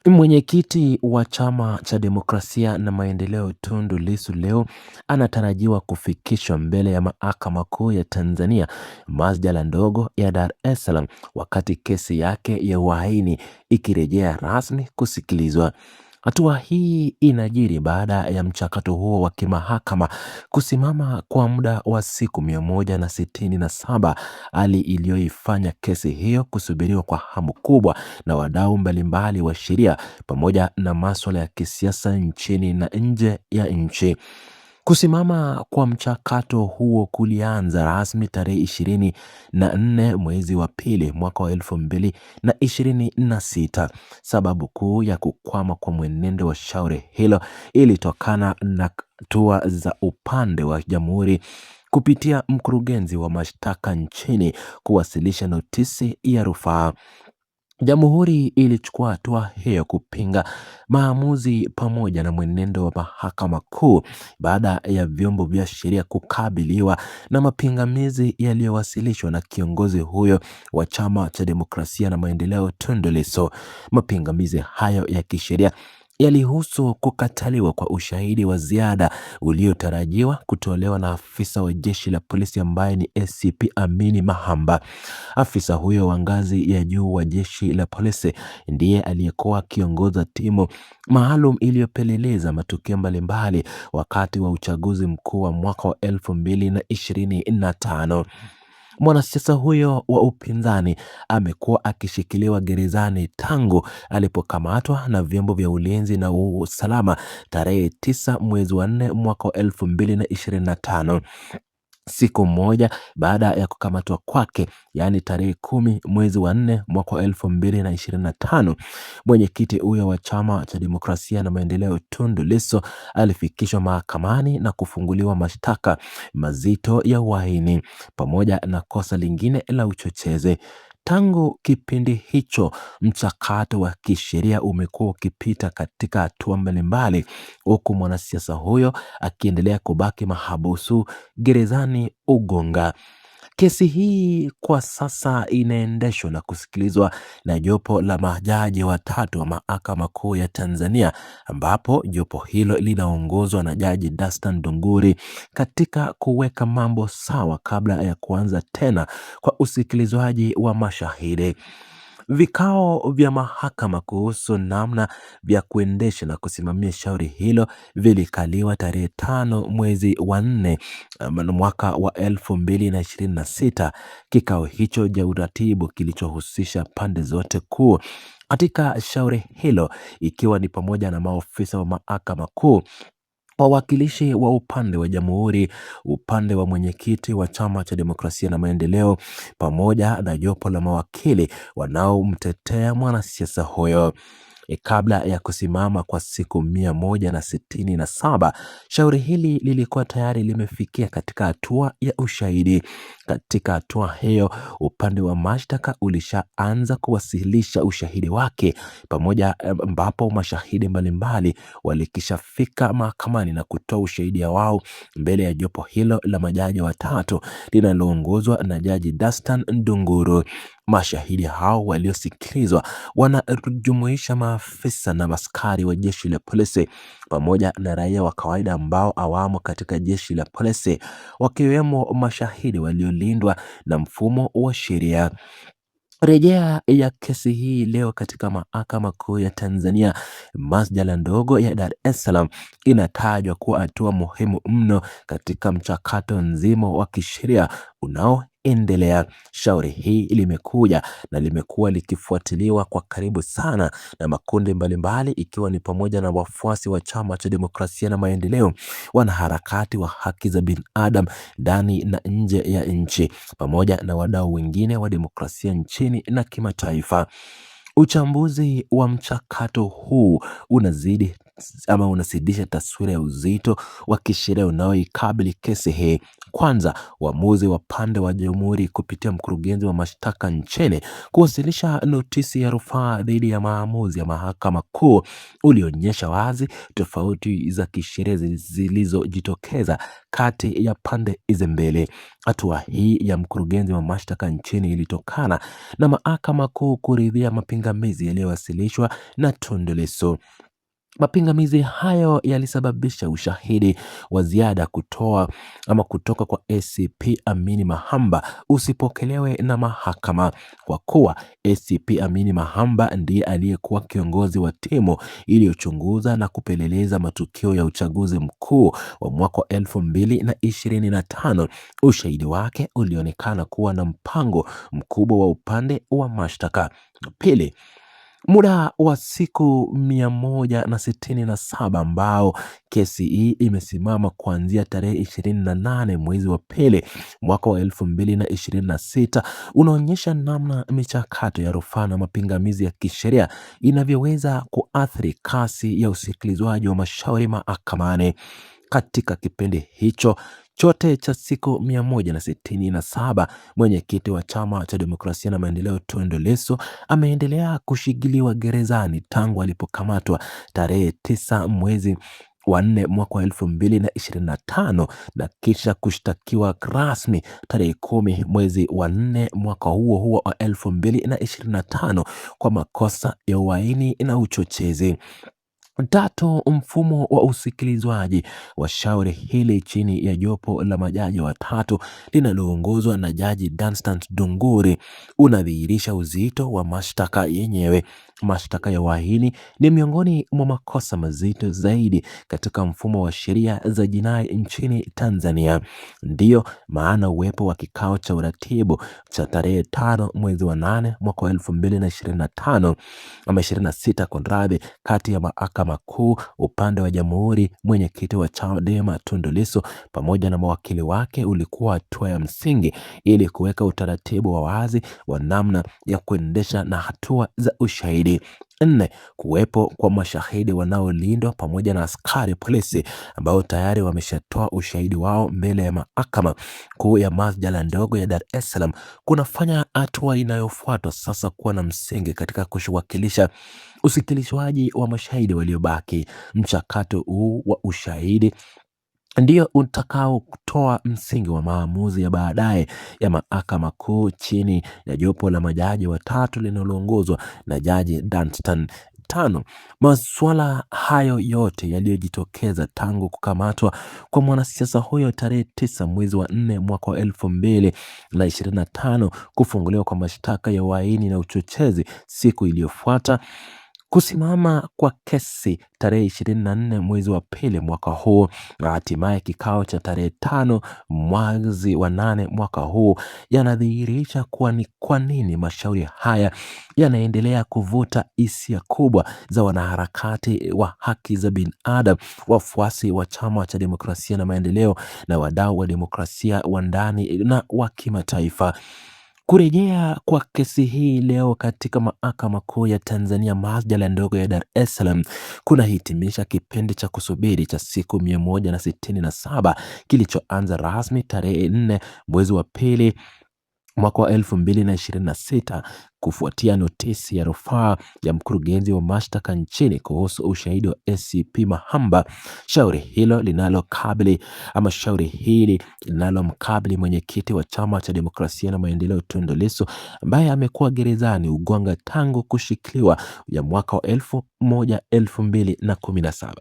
Mwenyekiti wa Chama cha Demokrasia na Maendeleo Tundu Lissu leo anatarajiwa kufikishwa mbele ya Mahakama Kuu ya Tanzania, masjala ndogo ya Dar es Salaam, wakati kesi yake ya uhaini ikirejea rasmi kusikilizwa. Hatua hii inajiri baada ya mchakato huo wa kimahakama kusimama kwa muda wa siku 167, hali iliyoifanya kesi hiyo kusubiriwa kwa hamu kubwa na wadau mbalimbali wa sheria pamoja na masuala ya kisiasa nchini na nje ya nchi. Kusimama kwa mchakato huo kulianza rasmi tarehe 24 mwezi wa pili mwaka wa 2026. Sababu kuu ya kukwama kwa mwenendo wa shauri hilo ilitokana na hatua za upande wa jamhuri kupitia mkurugenzi wa mashtaka nchini kuwasilisha notisi ya rufaa. Jamhuri ilichukua hatua hiyo kupinga maamuzi pamoja na mwenendo wa Mahakama Kuu baada ya vyombo vya sheria kukabiliwa na mapingamizi yaliyowasilishwa na kiongozi huyo wa Chama cha Demokrasia na Maendeleo Tundu Lissu. Mapingamizi hayo ya kisheria yalihusu kukataliwa kwa ushahidi wa ziada uliotarajiwa kutolewa na afisa wa jeshi la polisi ambaye ni ACP Amini Mahamba. Afisa huyo wa ngazi ya juu wa jeshi la polisi ndiye aliyekuwa akiongoza timu maalum iliyopeleleza matukio mbalimbali wakati wa uchaguzi mkuu wa mwaka wa 2025. Mwanasiasa huyo wa upinzani amekuwa akishikiliwa gerezani tangu alipokamatwa na vyombo vya ulinzi na usalama tarehe 9 mwezi wa 4 mwaka wa 2025. Siku moja baada ya kukamatwa kwake, yaani tarehe 10 mwezi wa 4 mwaka wa 2025, mwenyekiti huyo wa Chama cha Demokrasia na Maendeleo Tundu Lissu alifikishwa mahakamani na kufunguliwa mashtaka mazito ya uhaini pamoja na kosa lingine la uchochezi. Tangu kipindi hicho, mchakato wa kisheria umekuwa ukipita katika hatua mbalimbali, huku mwanasiasa huyo akiendelea kubaki mahabusu gerezani Ugunga. Kesi hii kwa sasa inaendeshwa na kusikilizwa na jopo la majaji watatu wa Mahakama Kuu ya Tanzania, ambapo jopo hilo linaongozwa na Jaji Dastan Ndunguri katika kuweka mambo sawa kabla ya kuanza tena kwa usikilizwaji wa mashahidi. Vikao vya mahakama kuhusu namna vya kuendesha na kusimamia shauri hilo vilikaliwa tarehe 5 mwezi wa 4 mwaka wa 2026. Kikao hicho cha uratibu kilichohusisha pande zote kuu katika shauri hilo, ikiwa ni pamoja na maofisa wa Mahakama Kuu, wawakilishi wa upande wa jamhuri, upande wa mwenyekiti wa Chama cha Demokrasia na Maendeleo, pamoja na jopo la mawakili wanaomtetea mwanasiasa huyo. Kabla ya kusimama kwa siku 167, shauri hili lilikuwa tayari limefikia katika hatua ya ushahidi. Katika hatua hiyo, upande wa mashtaka ulishaanza kuwasilisha ushahidi wake pamoja, ambapo mashahidi mbalimbali walikishafika mahakamani na kutoa ushahidi wao mbele ya jopo hilo la majaji watatu linaloongozwa na Jaji Dastan Ndunguru. Mashahidi hao waliosikilizwa wanajumuisha maafisa na askari wa jeshi la polisi pamoja na raia wa kawaida ambao awamo katika jeshi la polisi, wakiwemo mashahidi waliolindwa na mfumo wa sheria. Rejea ya kesi hii leo katika Mahakama Kuu ya Tanzania, masjala ndogo ya Dar es Salaam, inatajwa kuwa hatua muhimu mno katika mchakato nzima wa kisheria unaoendelea. Shauri hii limekuja na limekuwa likifuatiliwa kwa karibu sana na makundi mbalimbali, ikiwa ni pamoja na wafuasi wa Chama cha Demokrasia na Maendeleo, wanaharakati wa haki za binadamu ndani na nje ya nchi, pamoja na wadau wengine wa demokrasia nchini na kimataifa. Uchambuzi wa mchakato huu unazidi ama unazidisha taswira ya uzito wa kisheria unaoikabili kesi hii. Kwanza, uamuzi wa pande wa jamhuri kupitia mkurugenzi wa mashtaka nchini kuwasilisha notisi ya rufaa dhidi ya maamuzi ya mahakama kuu ulionyesha wazi tofauti za kisheria zilizojitokeza kati ya pande hizi mbili. Hatua hii ya mkurugenzi wa mashtaka nchini ilitokana na mahakama kuu kuridhia mapingamizi yaliyowasilishwa na Tundu Lissu. Mapingamizi hayo yalisababisha ushahidi wa ziada kutoka kwa ACP Amini Mahamba usipokelewe na mahakama. Kwa kuwa ACP Amini Mahamba ndiye aliyekuwa kiongozi wa timu iliyochunguza na kupeleleza matukio ya uchaguzi mkuu wa mwaka 2025, ushahidi wake ulionekana kuwa na mpango mkubwa wa upande wa mashtaka. Pili, muda wa siku 167 ambao kesi hii imesimama kuanzia tarehe 28 mwezi wa pili mwaka wa 2026 unaonyesha namna michakato ya rufaa na mapingamizi ya kisheria inavyoweza kuathiri kasi ya usikilizwaji wa mashauri mahakamani. Katika kipindi hicho chote cha siku 167, mwenyekiti wa Chama cha Demokrasia na Maendeleo Tundu Lissu ameendelea kushikiliwa gerezani tangu alipokamatwa tarehe 9 mwezi wa 4 mwaka wa 2025 na kisha kushtakiwa rasmi tarehe 10 mwezi wa 4 mwaka huo wa 2025 kwa makosa ya uhaini na uchochezi. Tatu, mfumo wa usikilizwaji wa shauri hili chini ya jopo la majaji watatu linaloongozwa na Jaji Danstan Dunguri unadhihirisha uzito wa mashtaka yenyewe. Mashtaka ya uhaini ni miongoni mwa makosa mazito zaidi katika mfumo wa sheria za jinai nchini Tanzania. Ndiyo maana uwepo wa kikao cha uratibu cha tarehe 5 mwezi wa 8 mwaka wa 2025 ama 26 konradhi kati ya mahakama kuu upande wa jamhuri, mwenyekiti wa Chadema Tundu Lissu pamoja na mawakili wake ulikuwa hatua ya msingi ili kuweka utaratibu wa wazi wa namna ya kuendesha na hatua za ushahidi. 4, kuwepo kwa mashahidi wanaolindwa pamoja na askari polisi ambao tayari wameshatoa ushahidi wao mbele ya mahakama kuu ya masjala ndogo ya Dar es Salaam kunafanya hatua inayofuatwa sasa kuwa na msingi katika kuwakilisha usikilizwaji wa mashahidi waliobaki. Mchakato huu wa ushahidi ndio utakao kutoa msingi wa maamuzi ya baadaye ya mahakama kuu chini ya jopo la majaji watatu linaloongozwa na Jaji Danstan. 5, masuala hayo yote yaliyojitokeza tangu kukamatwa kwa mwanasiasa huyo tarehe 9 mwezi wa 4 mwaka wa 2025, kufunguliwa kwa mashtaka ya uhaini na uchochezi siku iliyofuata, kusimama kwa kesi tarehe 24 mwezi wa pili mwaka huu na hatimaye kikao cha tarehe 5 mwezi wa 8 mwaka huu yanadhihirisha kuwa ni kwa nini mashauri haya yanaendelea kuvuta hisia kubwa za wanaharakati wa haki za binadamu, wafuasi wa Chama cha Demokrasia na Maendeleo na wadau wa demokrasia wa ndani na wa kimataifa. Kurejea kwa kesi hii leo katika mahakama kuu ya Tanzania masjala ndogo ya Dar es Salaam kunahitimisha kipindi cha kusubiri cha siku 167 kilichoanza rasmi tarehe 4 mwezi wa pili mwaka wa 2026 kufuatia notisi ya rufaa ya mkurugenzi wa mashtaka nchini kuhusu ushahidi wa ACP Mahamba. Shauri hili linalomkabili mwenyekiti wa Chama cha Demokrasia na Maendeleo Tundu Lissu ambaye amekuwa gerezani Ugwanga tangu kushikiliwa ya mwaka wa 2017.